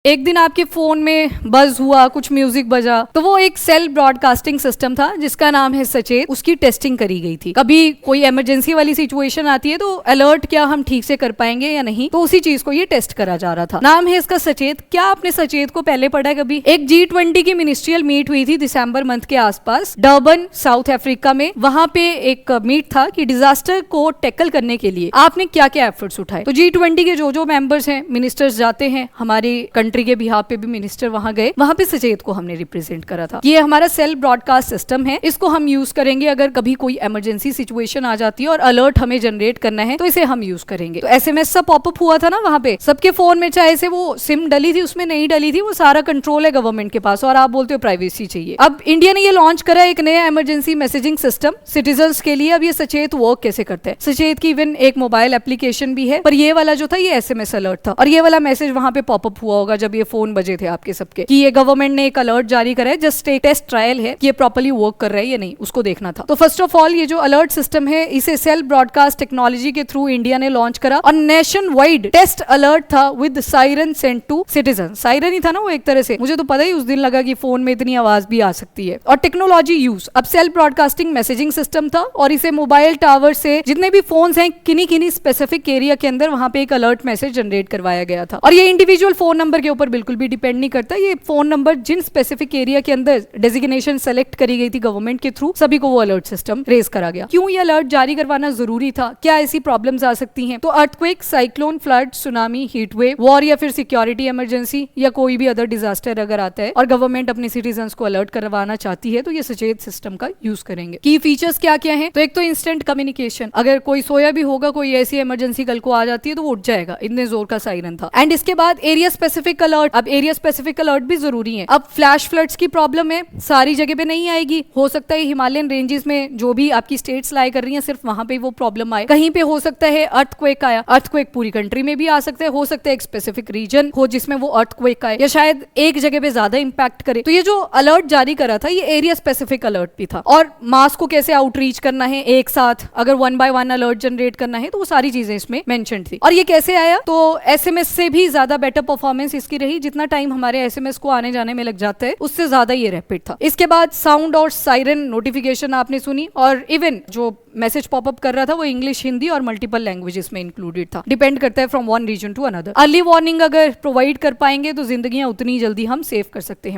एक दिन आपके फोन में बज हुआ, कुछ म्यूजिक बजा, तो वो एक सेल ब्रॉडकास्टिंग सिस्टम था जिसका नाम है सचेत। उसकी टेस्टिंग करी गई थी। कभी कोई इमरजेंसी वाली सिचुएशन आती है तो अलर्ट क्या हम ठीक से कर पाएंगे या नहीं, तो उसी चीज को ये टेस्ट करा जा रहा था। नाम है इसका सचेत। क्या आपने सचेत को पहले पढ़ा है कभी? एक G20 की मिनिस्ट्रियल मीट हुई थी दिसंबर मंथ के आसपास डर्बन, साउथ अफ्रीका में। वहां पे एक मीट था कि डिजास्टर को टैकल करने के लिए आपने क्या क्या एफर्ट्स उठाए। तो G20 के जो मेंबर्स हैं, मिनिस्टर्स जाते हैं, हमारी कंट्री के बिहाफ पे भी मिनिस्टर वहां गए। वहां पे सचेत को हमने रिप्रेजेंट करा था। ये हमारा सेल ब्रॉडकास्ट सिस्टम है, इसको हम यूज करेंगे अगर कभी कोई इमरजेंसी सिचुएशन आ जाती है और अलर्ट हमें जनरेट करना है तो इसे हम यूज करेंगे। तो SMS सा पॉपअप हुआ था ना वहां पे सबके फोन में, चाहे से वो सिम डली थी उसमें नहीं डली थी, वो सारा कंट्रोल है गवर्नमेंट के पास और आप बोलते हो प्राइवेसी चाहिए। अब इंडिया ने ये लॉन्च करा एक नया इमरजेंसी मैसेजिंग सिस्टम सिटीजन्स के लिए। अब ये सचेत वर्क कैसे करता है? सचेत की इवन एक मोबाइल एप्लीकेशन भी है, पर ये वाला जो था ये SMS अलर्ट था और ये वाला मैसेज वहां पे पॉपअप हुआ होगा जब ये फोन बजे थे आपके सबके कि ये गवर्नमेंट ने एक अलर्ट जारी करा है, जस्ट एक टेस्ट ट्रायल है कि ये प्रॉपर्ली वर्क कर रहा है या नहीं, उसको देखना था। तो फर्स्ट ऑफ ऑल ये जो अलर्ट सिस्टम है इसे सेल ब्रॉडकास्ट टेक्नोलॉजी के थ्रू इंडिया ने लॉन्च करा और नेशन वाइड टेस्ट अलर्ट था with siren sent to citizen. Siren ही था ना वो एक तरह से, मुझे तो पता ही उस दिन लगा कि फोन में इतनी आवाज भी आ सकती है। और टेक्नोलॉजी यूज, अब सेल ब्रॉडकास्टिंग मैसेजिंग सिस्टम था और इसे मोबाइल टावर से जितने भी फोन्स हैं किन्हीं स्पेसिफिक एरिया के अंदर वहां पे एक अलर्ट मैसेज जनरेट करवाया गया था। और ये इंडिविजुअल फोन नंबर के ऊपर बिल्कुल भी डिपेंड नहीं करता, ये फोन नंबर जिन स्पेसिफिक एरिया के अंदर डेजिग्नेशन सेलेक्ट करी गई थी गवर्नमेंट के थ्रू, सभी को वो अलर्ट सिस्टम रेज करा गया। क्यों ये अलर्ट जारी करवाना जरूरी था? क्या ऐसी प्रॉब्लम्स आ सकती हैं? तो earthquake, cyclone, flood, tsunami, heat wave, war या फिर सिक्योरिटी इमरजेंसी या कोई भी अदर डिजास्टर अगर आता है और गवर्नमेंट अपने सिटीजन्स को अलर्ट करवाना चाहती है तो ये सचेत सिस्टम का यूज करेंगे। की फीचर्स क्या क्या है? तो एक तो इंस्टेंट कम्युनिकेशन, अगर कोई सोया भी होगा, कोई ऐसी इमरजेंसी कल को आ जाती है तो वो उठ जाएगा, इतने जोर का सायरन था। एंड इसके बाद एरिया स्पेसिफिक अलर्ट। अब एरिया स्पेसिफिक अलर्ट भी जरूरी है। अब फ्लैश फ्लड्स की प्रॉब्लम है, सारी जगह पे नहीं आएगी, हो सकता है हिमालयन रेंजेस में जो भी आपकी स्टेट्स लाई कर रही हैं सिर्फ वहां पे वो प्रॉब्लम आए। कहीं पे हो सकता है अर्थक्वेक आया, अर्थक्वेक पूरी कंट्री में भी आ सकता है, हो सकता है एक स्पेसिफिक रीजन हो जिसमें वो अर्थक्वेक आए या शायद एक जगह पे ज्यादा इंपैक्ट करे। तो ये जो अलर्ट जारी करा था ये एरिया स्पेसिफिक अलर्ट भी था। और मास को कैसे आउटरीच करना है एक साथ, अगर 1 by 1 अलर्ट जनरेट करना है तो वो सारी चीजें इसमें मेंशन थी। और ये कैसे आया? तो SMS से भी ज्यादा बेटर परफॉर्मेंस इसकी रही। जितना टाइम हमारे SMS को आने जाने में लग जाता है उससे ज्यादा ये रैपिड था। इसके बाद साउंड और सायरन नोटिफिकेशन आपने सुनी और इवन जो मैसेज पॉपअप कर रहा था वो इंग्लिश, हिंदी और मल्टीपल लैंग्वेजेस में इंक्लूडेड था। डिपेंड करता है from one region to another. Early warning अगर प्रोवाइड कर पाएंगे तो जिंदगियां उतनी जल्दी हम सेव कर सकते हैं।